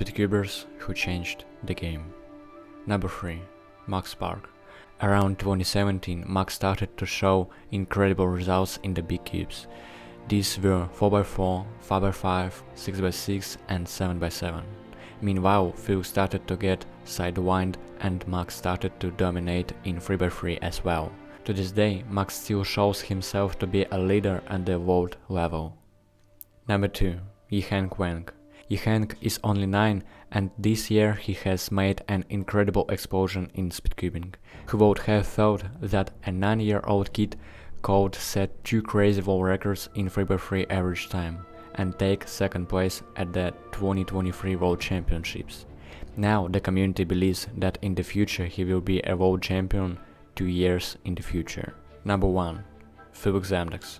Speedcubers who changed the game. Number 3. Max Park. Around 2017, Max started to show incredible results in the big cubes. These were 4x4, 5x5, 6x6 and 7x7. Meanwhile, Phil started to get sidewind and Max started to dominate in 3x3 as well. To this day, Max still shows himself to be a leader at the world level. Number 2. Yiheng Wang. Yiheng is only 9 and this year he has made an incredible explosion in speedcubing. Who would have thought that a 9-year-old kid could set 2 crazy world records in 3x3 average time and take second place at the 2023 World Championships. Now the community believes that in the future he will be a world champion 2 years in the future. Number 1. Felix Zemdex.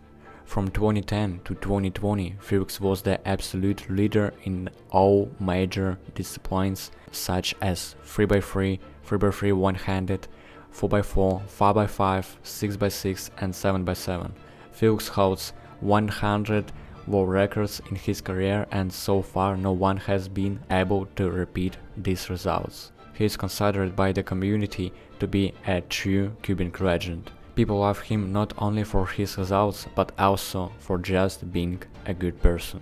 From 2010 to 2020, Felix was the absolute leader in all major disciplines such as 3x3, 3x3 one-handed, 4x4, 5x5, 6x6 and 7x7. Felix holds 100 world records in his career and so far no one has been able to repeat these results. He is considered by the community to be a true cubing legend. People love him not only for his results but also for just being a good person.